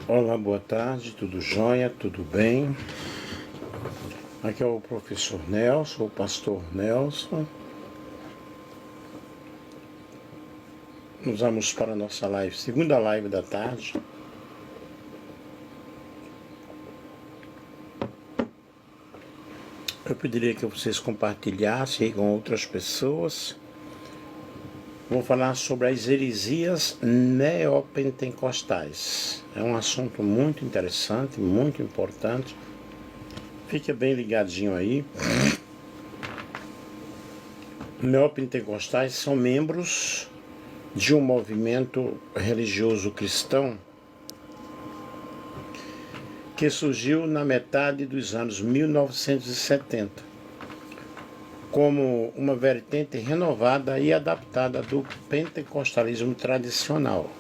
Olá, boa tarde, tudo jóia, tudo bem? Aqui é o professor Nelson, o pastor Nelson. Nos vamos para a nossa live, segunda live da tarde. Eu pediria que vocês compartilhassem com outras pessoas. Vou falar sobre as heresias neopentecostais. É um assunto muito interessante, muito importante. Fique bem ligadinho aí. Neopentecostais são membros de um movimento religioso cristão que surgiu na metade dos anos 1970, como uma vertente renovada e adaptada do pentecostalismo tradicional.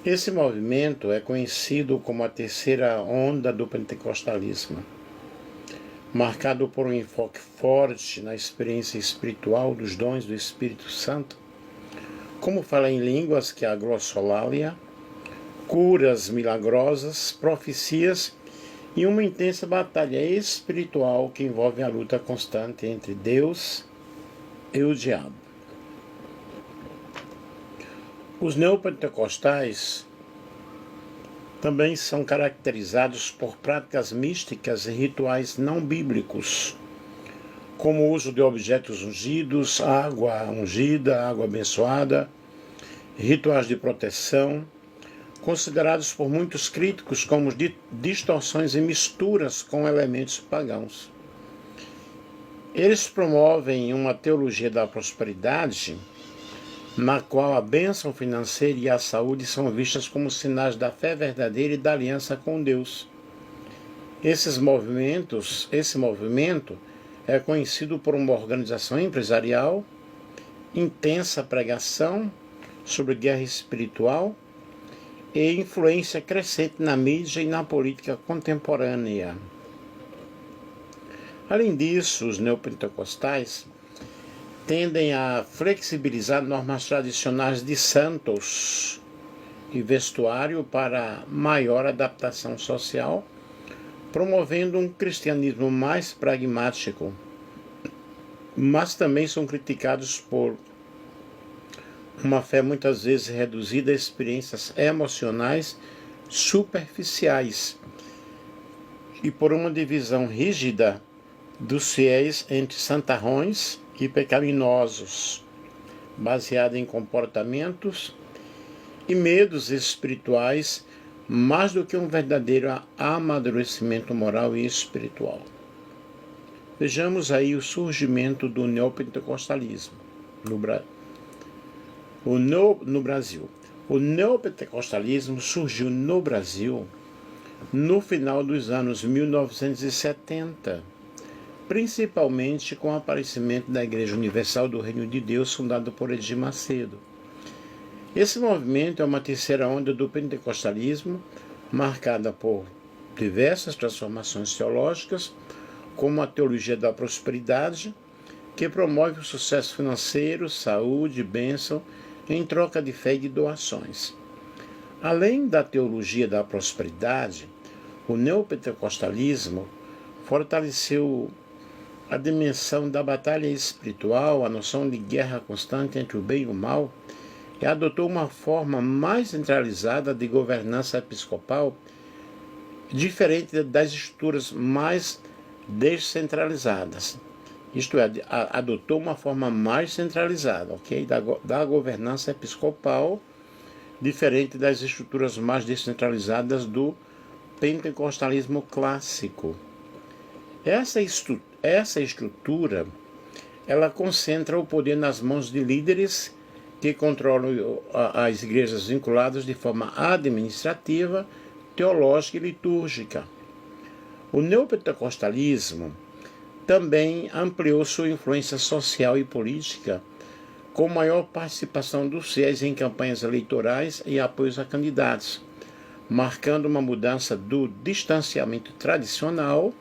Esse movimento é conhecido como a terceira onda do pentecostalismo, marcado por um enfoque forte na experiência espiritual dos dons do Espírito Santo, como fala em línguas, que é a glossolalia, curas milagrosas, profecias e uma intensa batalha espiritual que envolve a luta constante entre Deus e o diabo. Os neopentecostais também são caracterizados por práticas místicas e rituais não bíblicos, como o uso de objetos ungidos, água ungida, água abençoada, rituais de proteção, considerados por muitos críticos como distorções e misturas com elementos pagãos. Eles promovem uma teologia da prosperidade, na qual a bênção financeira e a saúde são vistas como sinais da fé verdadeira e da aliança com Deus. Esse movimento é conhecido por uma organização empresarial, intensa pregação sobre guerra espiritual e influência crescente na mídia e na política contemporânea. Além disso, os neopentecostais tendem a flexibilizar normas tradicionais de santos e vestuário para maior adaptação social, promovendo um cristianismo mais pragmático, mas também são criticados por uma fé muitas vezes reduzida a experiências emocionais superficiais e por uma divisão rígida dos fiéis entre santarrões e pecaminosos, baseada em comportamentos e medos espirituais, mais do que um verdadeiro amadurecimento moral e espiritual. Vejamos aí o surgimento do neopentecostalismo no Brasil. O neopentecostalismo surgiu no Brasil no final dos anos 1970, principalmente com o aparecimento da Igreja Universal do Reino de Deus, fundada por Edir Macedo. Esse movimento é uma terceira onda do pentecostalismo, marcada por diversas transformações teológicas, como a teologia da prosperidade, que promove o sucesso financeiro, saúde, bênção, em troca de fé e de doações. Além da teologia da prosperidade, o neopentecostalismo fortaleceu a dimensão da batalha espiritual, a noção de guerra constante entre o bem e o mal, e adotou uma forma mais centralizada de governança episcopal, diferente das estruturas mais descentralizadas. Isto é, adotou uma forma mais centralizada, ok? Da governança episcopal, diferente das estruturas mais descentralizadas do pentecostalismo clássico. Essa estrutura, ela concentra o poder nas mãos de líderes que controlam as igrejas vinculadas de forma administrativa, teológica e litúrgica. O neopentecostalismo também ampliou sua influência social e política, com maior participação dos fiéis em campanhas eleitorais e apoios a candidatos, marcando uma mudança do distanciamento tradicional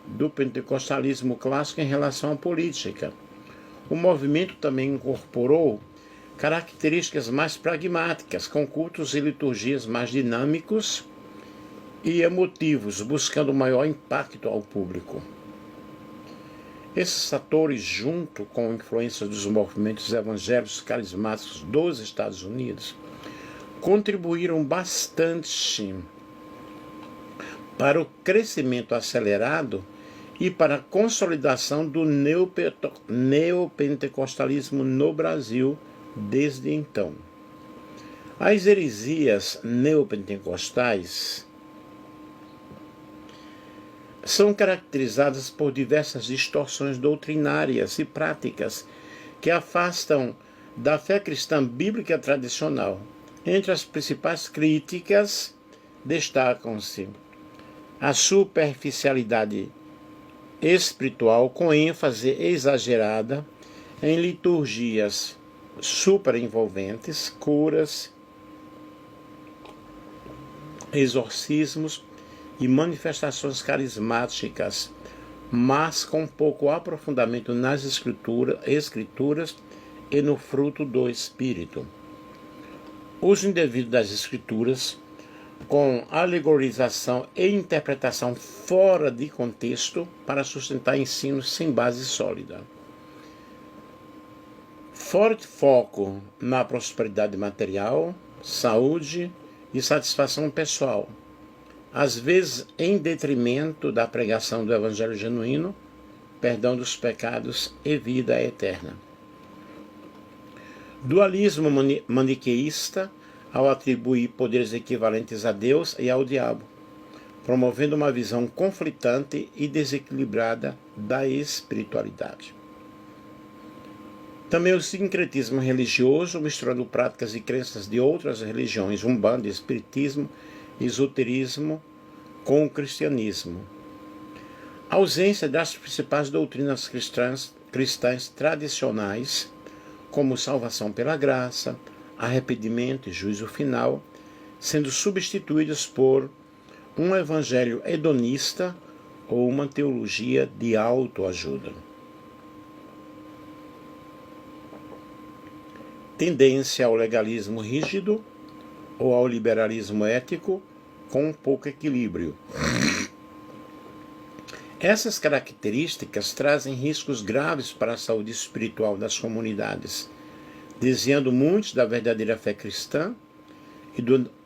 do pentecostalismo clássico em relação à política. O movimento também incorporou características mais pragmáticas, com cultos e liturgias mais dinâmicos e emotivos, buscando maior impacto ao público. Esses fatores, junto com a influência dos movimentos evangélicos carismáticos dos Estados Unidos, contribuíram bastante para o crescimento acelerado e para a consolidação do neopentecostalismo no Brasil desde então. As heresias neopentecostais são caracterizadas por diversas distorções doutrinárias e práticas que afastam da fé cristã bíblica tradicional. Entre as principais críticas destacam-se a superficialidade espiritual com ênfase exagerada em liturgias superenvolventes, curas, exorcismos e manifestações carismáticas, mas com pouco aprofundamento nas escrituras e no fruto do Espírito. Uso indevido das escrituras, com alegorização e interpretação fora de contexto para sustentar ensinos sem base sólida. Forte foco na prosperidade material, saúde e satisfação pessoal, às vezes em detrimento da pregação do Evangelho genuíno, perdão dos pecados e vida eterna. Dualismo maniqueísta ao atribuir poderes equivalentes a Deus e ao diabo, promovendo uma visão conflitante e desequilibrada da espiritualidade. Também o sincretismo religioso, misturando práticas e crenças de outras religiões, umbanda, espiritismo, esoterismo, com o cristianismo. A ausência das principais doutrinas cristãs tradicionais, como salvação pela graça, arrependimento e juízo final, sendo substituídas por um evangelho hedonista ou uma teologia de autoajuda. Tendência ao legalismo rígido ou ao liberalismo ético com pouco equilíbrio. Essas características trazem riscos graves para a saúde espiritual das comunidades, desviando muitos da verdadeira fé cristã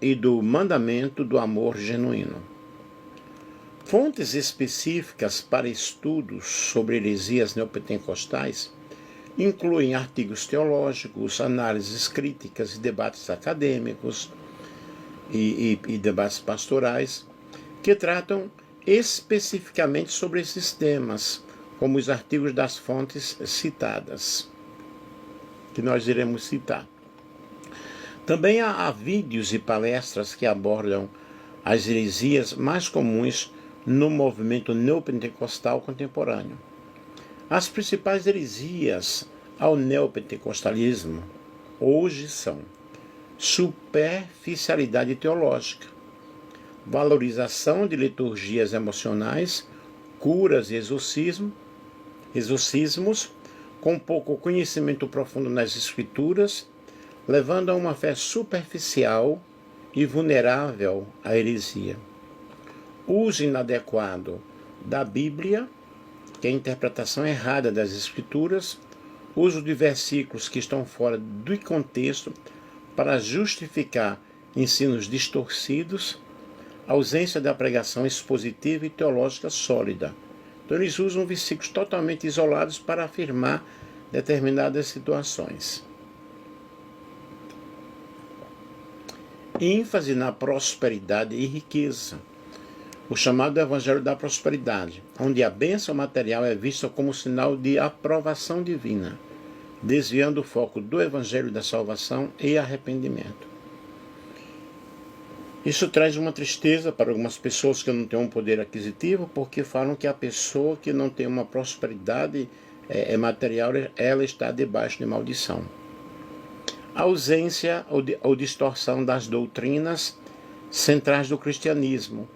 e do mandamento do amor genuíno. Fontes específicas para estudos sobre heresias neopentecostais incluem artigos teológicos, análises críticas e debates acadêmicos e debates pastorais que tratam especificamente sobre esses temas, como os artigos das fontes citadas, que nós iremos citar. Também há vídeos e palestras que abordam as heresias mais comuns no movimento neopentecostal contemporâneo. As principais heresias ao neopentecostalismo hoje são superficialidade teológica, valorização de liturgias emocionais, curas e exorcismos, com pouco conhecimento profundo nas escrituras, levando a uma fé superficial e vulnerável à heresia. Uso inadequado da Bíblia, que é a interpretação errada das escrituras, uso de versículos que estão fora do contexto para justificar ensinos distorcidos, ausência da pregação expositiva e teológica sólida. Então eles usam versículos totalmente isolados para afirmar determinadas situações. ênfase na prosperidade e riqueza, o chamado Evangelho da Prosperidade, onde a bênção material é vista como sinal de aprovação divina, desviando o foco do Evangelho da salvação e arrependimento. Isso traz uma tristeza para algumas pessoas que não têm um poder aquisitivo, porque falam que a pessoa que não tem uma prosperidade material, ela está debaixo de maldição. A ausência ou distorção das doutrinas centrais do cristianismo.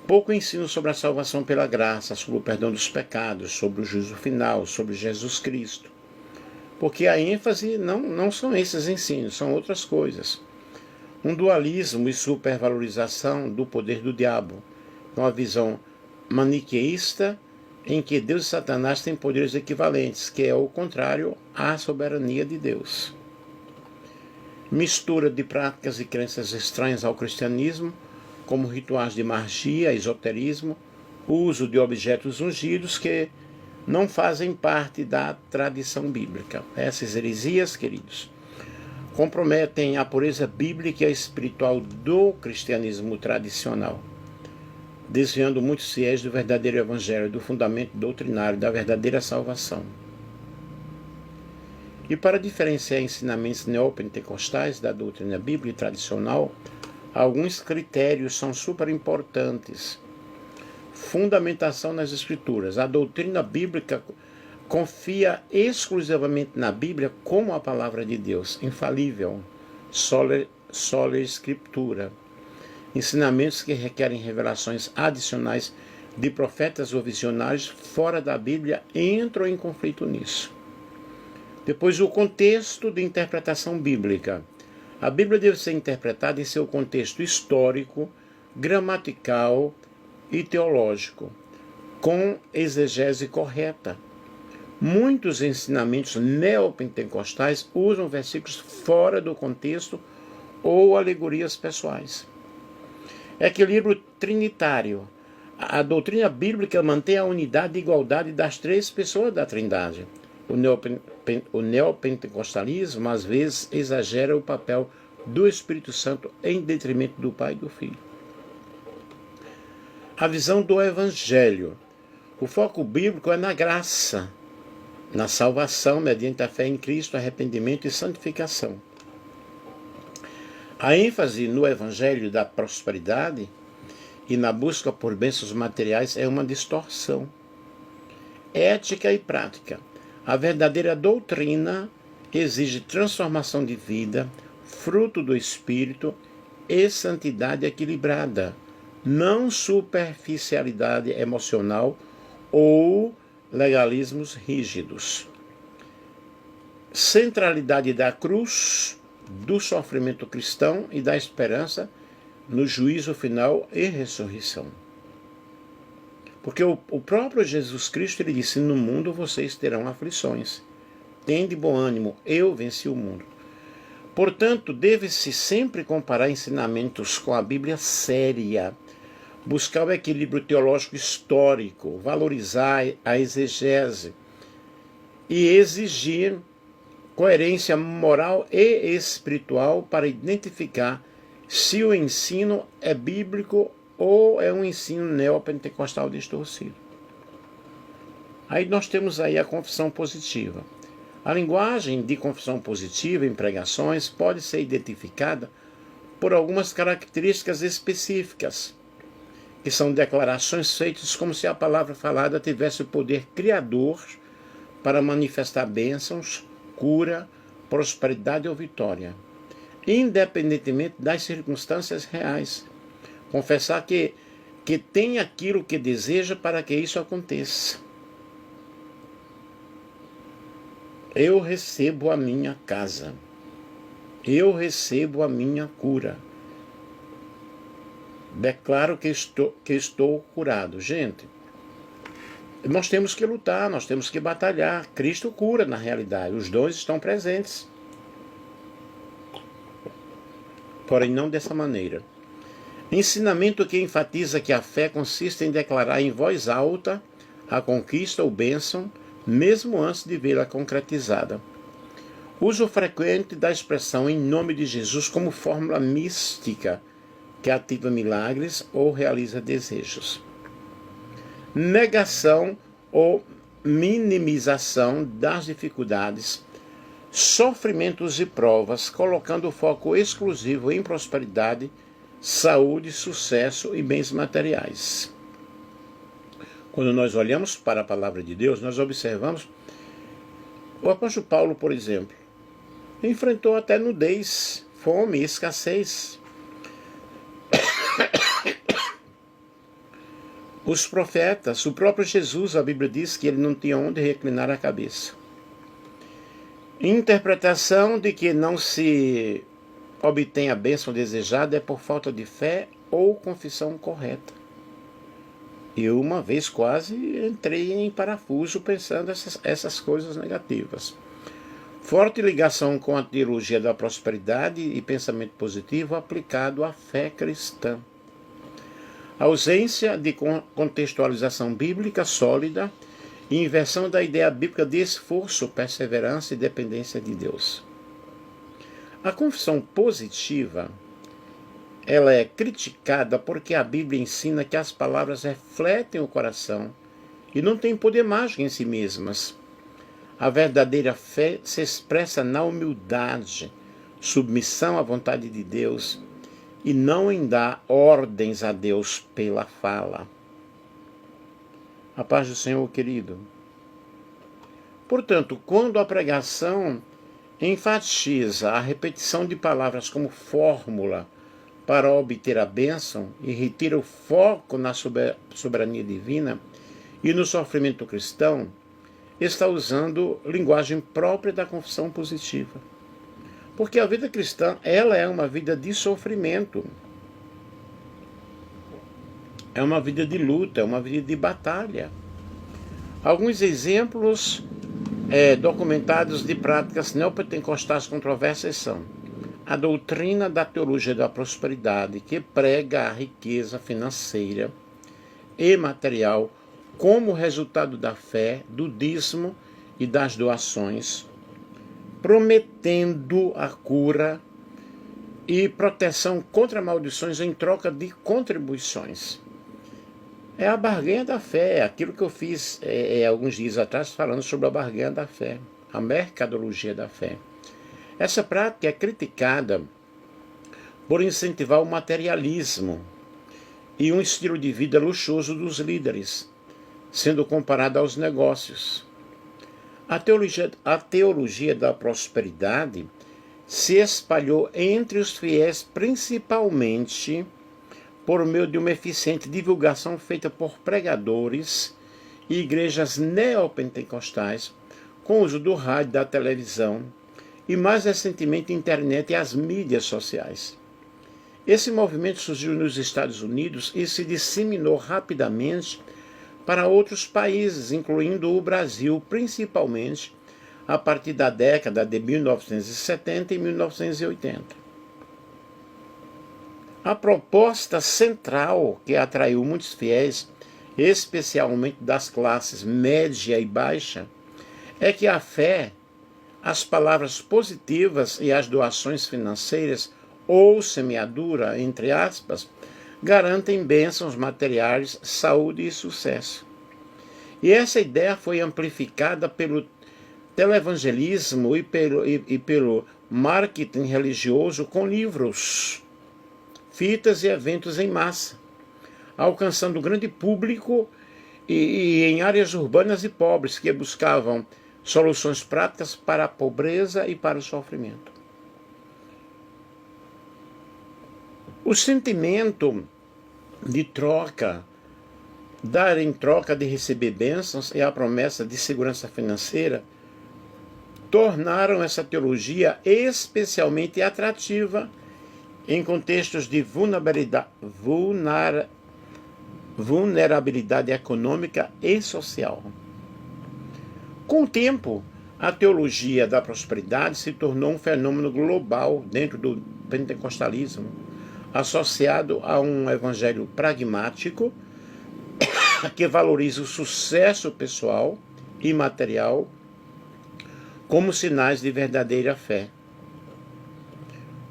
Pouco ensino sobre a salvação pela graça, sobre o perdão dos pecados, sobre o juízo final, sobre Jesus Cristo. porque a ênfase não são esses ensinos, são outras coisas. Um dualismo e supervalorização do poder do diabo, uma visão maniqueísta em que Deus e Satanás têm poderes equivalentes, que é o contrário à soberania de Deus. Mistura de práticas e crenças estranhas ao cristianismo, como rituais de magia, esoterismo, uso de objetos ungidos que não fazem parte da tradição bíblica. Essas heresias, queridos, comprometem a pureza bíblica e espiritual do cristianismo tradicional, desviando muitos fiéis do verdadeiro evangelho, do fundamento doutrinário da verdadeira salvação. E para diferenciar ensinamentos neopentecostais da doutrina bíblica tradicional, alguns critérios são super importantes. Fundamentação nas Escrituras. A doutrina bíblica confia exclusivamente na Bíblia como a palavra de Deus, infalível, sola Scriptura. Ensinamentos que requerem revelações adicionais de profetas ou visionários fora da Bíblia entram em conflito nisso. Depois, o contexto de interpretação bíblica. A Bíblia deve ser interpretada em seu contexto histórico, gramatical e teológico, com exegese correta. Muitos ensinamentos neopentecostais usam versículos fora do contexto ou alegorias pessoais. Equilíbrio trinitário. A doutrina bíblica mantém a unidade e igualdade das três pessoas da Trindade. O neopentecostalismo, às vezes, exagera o papel do Espírito Santo em detrimento do Pai e do Filho. A visão do Evangelho. O foco bíblico é na graça, na salvação mediante a fé em Cristo, arrependimento e santificação. A ênfase no Evangelho da prosperidade e na busca por bênçãos materiais é uma distorção. Ética e prática. A verdadeira doutrina exige transformação de vida, fruto do Espírito e santidade equilibrada, não superficialidade emocional ou legalismos rígidos. Centralidade da cruz, do sofrimento cristão e da esperança no juízo final e ressurreição. Porque o próprio Jesus Cristo, ele disse: no mundo vocês terão aflições. Tende bom ânimo, eu venci o mundo. Portanto, deve-se sempre comparar ensinamentos com a Bíblia séria, buscar o equilíbrio teológico histórico, valorizar a exegese e exigir coerência moral e espiritual para identificar se o ensino é bíblico ou é um ensino neopentecostal distorcido. Aí nós temos aí a confissão positiva. A linguagem de confissão positiva em pregações pode ser identificada por algumas características específicas, que são declarações feitas como se a palavra falada tivesse o poder criador para manifestar bênçãos, cura, prosperidade ou vitória, independentemente das circunstâncias reais. Confessar que tem aquilo que deseja para que isso aconteça. Eu recebo a minha casa. Eu recebo a minha cura. Declaro que estou curado. Gente, nós temos que lutar, nós temos que batalhar. Cristo cura na realidade, os dons estão presentes. Porém, não dessa maneira. Ensinamento que enfatiza que a fé consiste em declarar em voz alta a conquista ou bênção, mesmo antes de vê-la concretizada. Uso frequente da expressão em nome de Jesus como fórmula mística que ativa milagres ou realiza desejos. Negação ou minimização das dificuldades, sofrimentos e provas, colocando o foco exclusivo em prosperidade, saúde, sucesso e bens materiais. Quando nós olhamos para a palavra de Deus, nós observamos o apóstolo Paulo, por exemplo, enfrentou até nudez, fome e escassez. Os profetas, o próprio Jesus, a Bíblia diz que ele não tinha onde reclinar a cabeça. Interpretação de que não se obtém a bênção desejada é por falta de fé ou confissão correta. Eu uma vez quase entrei em parafuso pensando essas coisas negativas. Forte ligação com a teologia da prosperidade e pensamento positivo aplicado à fé cristã. Ausência de contextualização bíblica sólida e inversão da ideia bíblica de esforço, perseverança e dependência de Deus. A confissão positiva, ela é criticada porque a Bíblia ensina que as palavras refletem o coração e não têm poder mágico em si mesmas. A verdadeira fé se expressa na humildade, submissão à vontade de Deus e não em dar ordens a Deus pela fala. A paz do Senhor, querido. Portanto, quando a pregação enfatiza a repetição de palavras como fórmula para obter a bênção e retira o foco na soberania divina e no sofrimento cristão, está usando linguagem própria da confissão positiva. Porque a vida cristã, ela é uma vida de sofrimento. É uma vida de luta, é uma vida de batalha. Alguns exemplos documentados de práticas neopentecostais controversas são a doutrina da teologia da prosperidade, que prega a riqueza financeira e material como resultado da fé, do dízimo e das doações, prometendo a cura e proteção contra maldições em troca de contribuições. É a barganha da fé, aquilo que eu fiz alguns dias atrás falando sobre a barganha da fé, a mercadologia da fé. Essa prática é criticada por incentivar o materialismo e um estilo de vida luxuoso dos líderes, sendo comparada aos negócios. A teologia da prosperidade se espalhou entre os fiéis principalmente por meio de uma eficiente divulgação feita por pregadores e igrejas neopentecostais, com o uso do rádio, da televisão e, mais recentemente, internet e as mídias sociais. Esse movimento surgiu nos Estados Unidos e se disseminou rapidamente para outros países, incluindo o Brasil, principalmente a partir da década de 1970 e 1980. A proposta central que atraiu muitos fiéis, especialmente das classes média e baixa, é que a fé, as palavras positivas e as doações financeiras, ou semeadura, entre aspas, garantem bênçãos materiais, saúde e sucesso. E essa ideia foi amplificada pelo televangelismo e pelo marketing religioso com livros, fitas e eventos em massa, alcançando grande público e em áreas urbanas e pobres que buscavam soluções práticas para a pobreza e para o sofrimento. O sentimento de troca, dar em troca de receber bênçãos e a promessa de segurança financeira tornaram essa teologia especialmente atrativa em contextos de vulnerabilidade econômica e social. Com o tempo, a teologia da prosperidade se tornou um fenômeno global dentro do pentecostalismo, associado a um evangelho pragmático que valoriza o sucesso pessoal e material como sinais de verdadeira fé.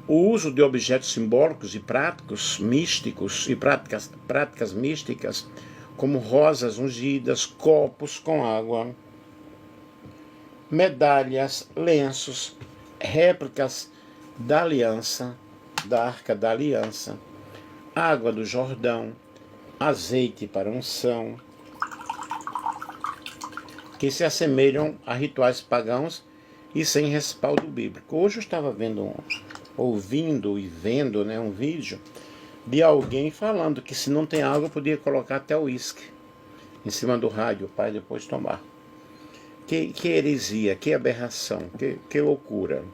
O uso de objetos simbólicos e práticos místicos e práticas místicas, como rosas ungidas, copos com água, medalhas, lenços, réplicas da aliança, da Arca da Aliança, água do Jordão, azeite para unção, que se assemelham a rituais pagãos e sem respaldo bíblico. Hoje eu estava ouvindo e vendo um vídeo de alguém falando que se não tem água podia colocar até o uísque em cima do rádio para depois tomar. Que heresia, que aberração, que loucura.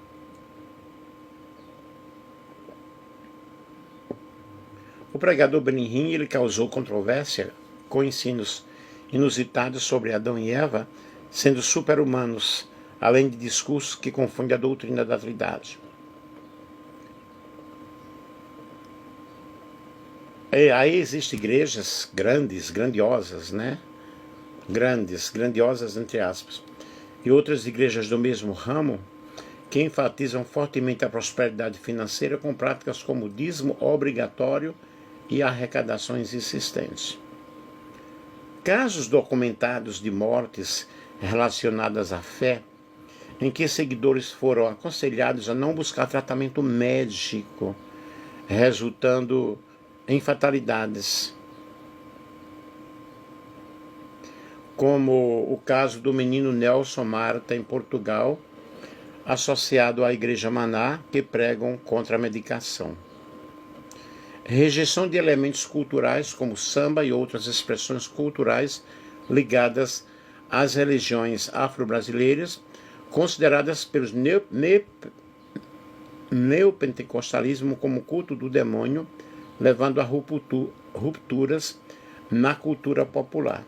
O pregador Benihim, ele causou controvérsia com ensinos inusitados sobre Adão e Eva sendo super-humanos, além de discursos que confundem a doutrina da Trindade. Aí existem igrejas grandiosas, né? Grandiosas entre aspas, e outras igrejas do mesmo ramo que enfatizam fortemente a prosperidade financeira com práticas como o dízimo obrigatório e arrecadações insistentes. Casos documentados de mortes relacionadas à fé, em que seguidores foram aconselhados a não buscar tratamento médico, resultando em fatalidades, como o caso do menino Nelson Marta em Portugal, associado à Igreja Maná, que pregam contra a medicação. Rejeição de elementos culturais como samba e outras expressões culturais ligadas às religiões afro-brasileiras, consideradas pelos neopentecostalismo como culto do demônio, levando a rupturas na cultura popular.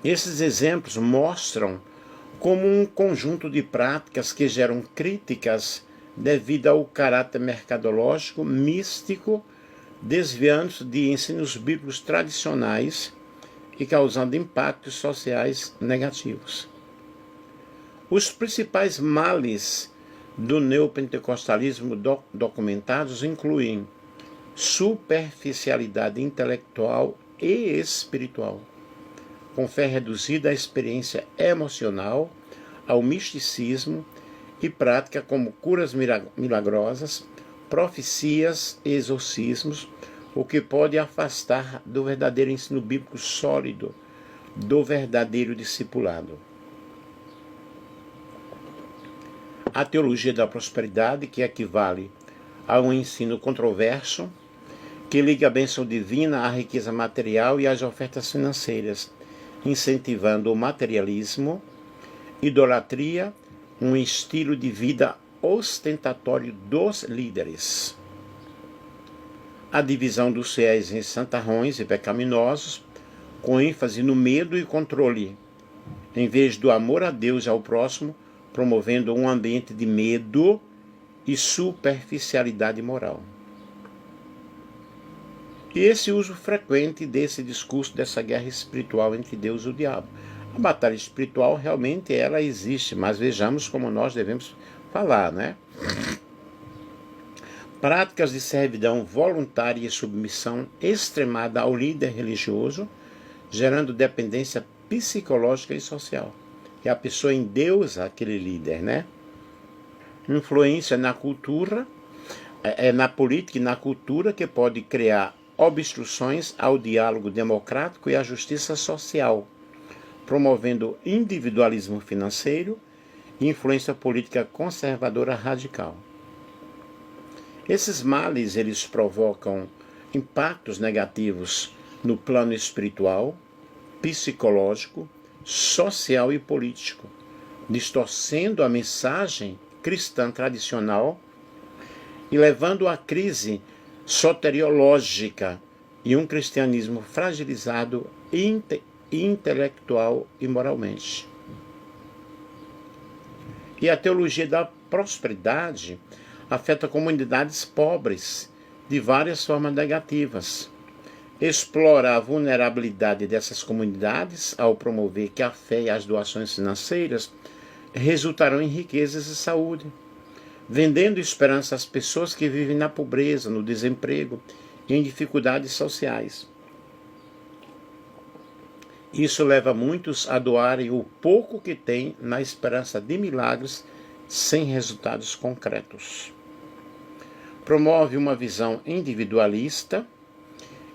Esses exemplos mostram como um conjunto de práticas que geram críticas devido ao caráter mercadológico, místico, desviando-se de ensinos bíblicos tradicionais e causando impactos sociais negativos. Os principais males do neopentecostalismo documentados incluem superficialidade intelectual e espiritual, com fé reduzida à experiência emocional, ao misticismo e prática como curas milagrosas, profecias e exorcismos, o que pode afastar do verdadeiro ensino bíblico sólido, do verdadeiro discipulado. A teologia da prosperidade, que equivale a um ensino controverso, que liga a bênção divina à riqueza material e às ofertas financeiras, incentivando o materialismo, idolatria, um estilo de vida ostentatório dos líderes. A divisão dos fiéis em santarrões e pecaminosos, com ênfase no medo e controle, em vez do amor a Deus e ao próximo, promovendo um ambiente de medo e superficialidade moral. E esse uso frequente desse discurso, dessa guerra espiritual entre Deus e o diabo. A batalha espiritual realmente ela existe, mas vejamos como nós devemos falar, né? Práticas de servidão voluntária e submissão extremada ao líder religioso, gerando dependência psicológica e social. Que a pessoa endeusa aquele líder, né? Influência na cultura, na política e na cultura, que pode criar obstruções ao diálogo democrático e à justiça social, promovendo individualismo financeiro e influência política conservadora radical. Esses males, eles provocam impactos negativos no plano espiritual, psicológico, social e político, distorcendo a mensagem cristã tradicional e levando à crise soteriológica e um cristianismo fragilizado intelectual e moralmente. E a teologia da prosperidade afeta comunidades pobres de várias formas negativas. Explora a vulnerabilidade dessas comunidades ao promover que a fé e as doações financeiras resultarão em riquezas e saúde, vendendo esperança às pessoas que vivem na pobreza, no desemprego e em dificuldades sociais. Isso leva muitos a doarem o pouco que têm na esperança de milagres sem resultados concretos. Promove uma visão individualista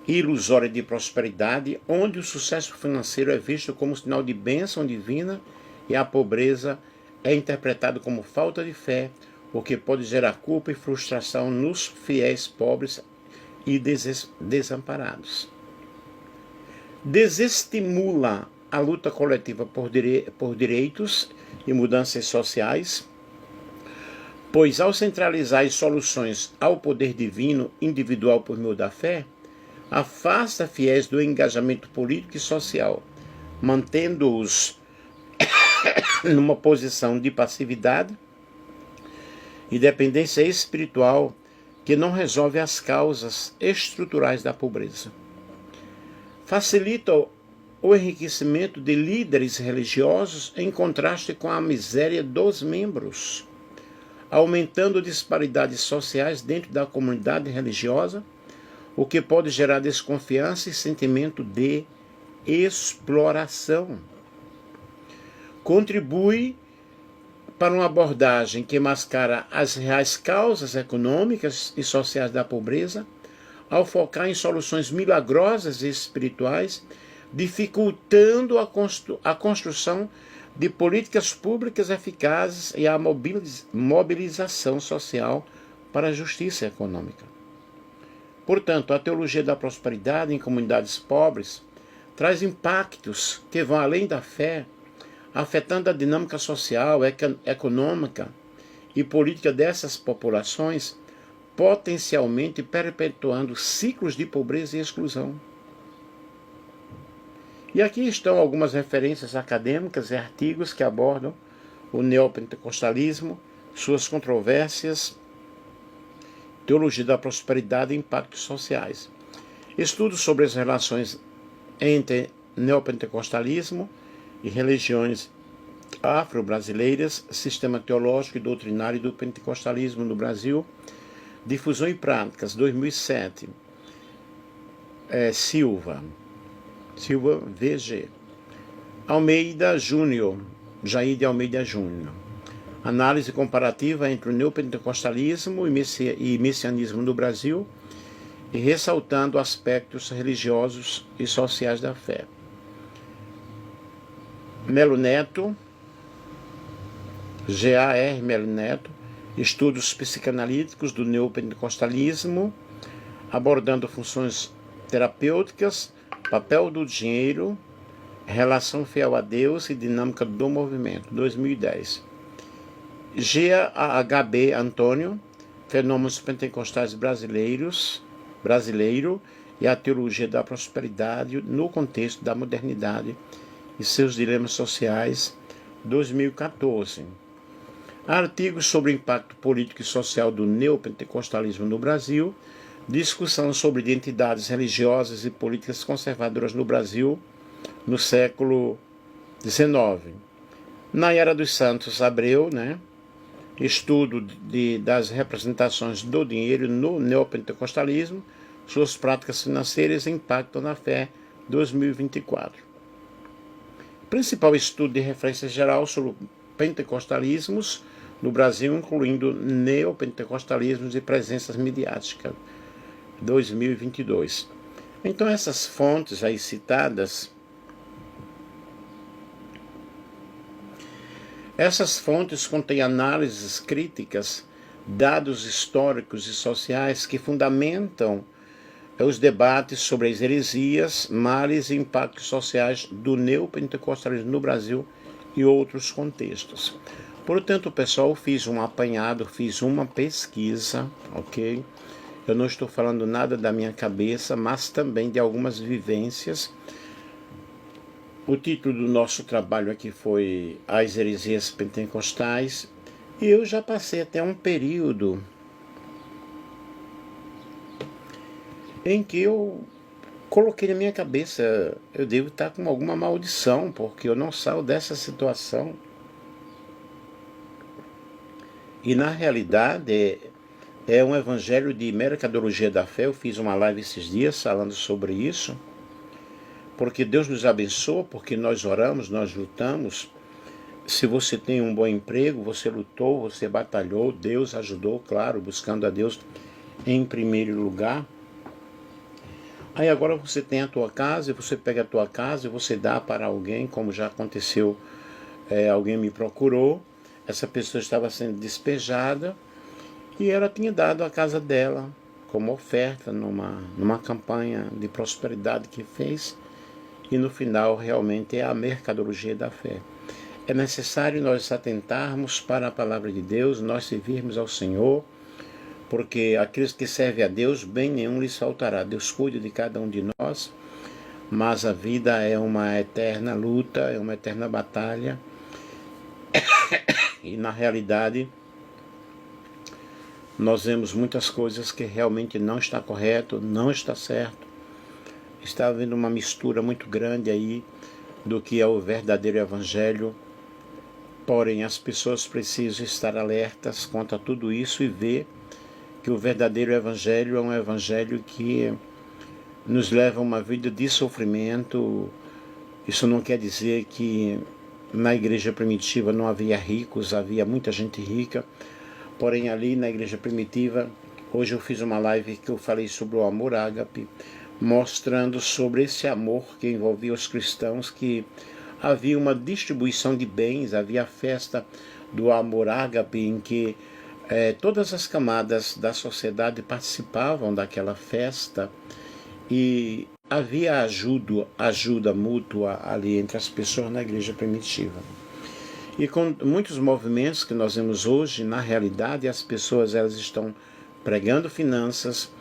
e ilusória de prosperidade, onde o sucesso financeiro é visto como sinal de bênção divina e a pobreza é interpretado como falta de fé, o que pode gerar culpa e frustração nos fiéis pobres e desamparados. desestimula a luta coletiva por direitos e mudanças sociais, pois ao centralizar as soluções ao poder divino individual por meio da fé, afasta fiéis do engajamento político e social, mantendo-os numa posição de passividade e dependência espiritual que não resolve as causas estruturais da pobreza. Facilita o enriquecimento de líderes religiosos em contraste com a miséria dos membros, aumentando disparidades sociais dentro da comunidade religiosa, o que pode gerar desconfiança e sentimento de exploração. Contribui para uma abordagem que mascara as reais causas econômicas e sociais da pobreza, ao focar em soluções milagrosas e espirituais, dificultando a construção de políticas públicas eficazes e a mobilização social para a justiça econômica. Portanto, a teologia da prosperidade em comunidades pobres traz impactos que vão além da fé, afetando a dinâmica social, econômica e política dessas populações, potencialmente perpetuando ciclos de pobreza e exclusão. E aqui estão algumas referências acadêmicas e artigos que abordam o neopentecostalismo, suas controvérsias, teologia da prosperidade e impactos sociais. Estudos sobre as relações entre neopentecostalismo e religiões afro-brasileiras, sistema teológico e doutrinário do pentecostalismo no Brasil, difusão e práticas, 2007, Silva VG. Almeida Júnior, Jair de Almeida Júnior. Análise comparativa entre o neopentecostalismo e messianismo no Brasil, e ressaltando aspectos religiosos e sociais da fé. Melo Neto, G.A.R. Melo Neto, Estudos Psicanalíticos do Neopentecostalismo, abordando funções terapêuticas, papel do dinheiro, relação fiel a Deus e dinâmica do movimento, 2010. G.A.H.B. Antônio, Fenômenos Pentecostais Brasileiro e a Teologia da Prosperidade no Contexto da Modernidade e seus Dilemas Sociais, 2014. Artigos sobre o impacto político e social do neopentecostalismo no Brasil, discussão sobre identidades religiosas e políticas conservadoras no Brasil no século XIX. Nayara dos Santos Abreu, estudo das representações do dinheiro no neopentecostalismo, suas práticas financeiras e impacto na fé, 2024. Principal estudo de referência geral sobre pentecostalismos no Brasil, incluindo neopentecostalismos e presenças midiáticas, 2022. Então, essas fontes aí citadas, essas fontes contêm análises críticas, dados históricos e sociais que fundamentam os debates sobre as heresias, males e impactos sociais do neopentecostalismo no Brasil e outros contextos. Portanto, pessoal, fiz um apanhado, fiz uma pesquisa, ok? Eu não estou falando nada da minha cabeça, mas também de algumas vivências. O título do nosso trabalho aqui foi As Heresias Pentecostais, e eu já passei até um período em que eu coloquei na minha cabeça, eu devo estar com alguma maldição, porque eu não saio dessa situação. E na realidade é um evangelho de mercadologia da fé. Eu fiz uma live esses dias falando sobre isso, porque Deus nos abençoa, porque nós oramos, nós lutamos. Se você tem um bom emprego, você lutou, você batalhou, Deus ajudou, claro, buscando a Deus em primeiro lugar. Aí agora você tem a tua casa, e você pega a tua casa e você dá para alguém, como já aconteceu, alguém me procurou, essa pessoa estava sendo despejada e ela tinha dado a casa dela como oferta numa campanha de prosperidade que fez. e no final realmente é a mercadologia da fé. É necessário nós atentarmos para a palavra de Deus, nós servirmos ao Senhor, porque aqueles que servem a Deus, bem nenhum lhes faltará. Deus cuida de cada um de nós, mas a vida é uma eterna luta, é uma eterna batalha, e na realidade nós vemos muitas coisas que realmente não está correto, não está certo. Está havendo uma mistura muito grande aí do que é o verdadeiro evangelho. Porém, as pessoas precisam estar alertas quanto a tudo isso e ver que o verdadeiro evangelho é um evangelho que nos leva a uma vida de sofrimento. Isso não quer dizer que na igreja primitiva não havia ricos, havia muita gente rica. Porém, ali na igreja primitiva, hoje eu fiz uma live que eu falei sobre o amor ágape, mostrando sobre esse amor que envolvia os cristãos, que havia uma distribuição de bens, havia a festa do amor ágape, em que todas as camadas da sociedade participavam daquela festa e havia ajuda mútua ali entre as pessoas na igreja primitiva. E com muitos movimentos que nós vemos hoje, na realidade, as pessoas elas estão pregando finanças.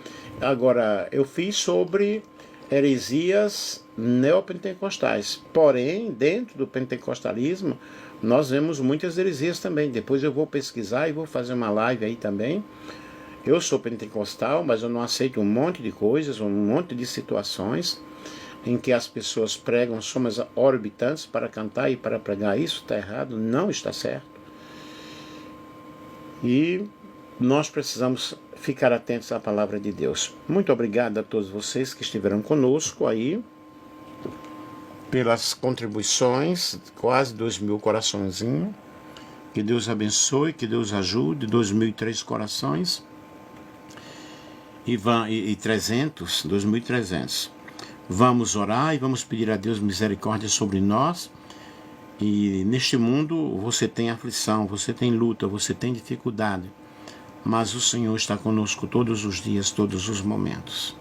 Agora, eu fiz sobre heresias neopentecostais. Porém, dentro do pentecostalismo, nós vemos muitas heresias também. Depois eu vou pesquisar e vou fazer uma live aí também. Eu sou pentecostal, mas eu não aceito um monte de coisas, um monte de situações em que as pessoas pregam somas orbitantes para cantar e para pregar. Isso está errado, não está certo. E nós precisamos ficar atentos à palavra de Deus. Muito obrigado a todos vocês que estiveram conosco aí, pelas contribuições, quase 2.000 coraçõezinhos. Que Deus abençoe, que Deus ajude, 2.003 corações e 300, 2.300. Vamos orar e vamos pedir a Deus misericórdia sobre nós. E neste mundo você tem aflição, você tem luta, você tem dificuldade, mas o Senhor está conosco todos os dias, todos os momentos.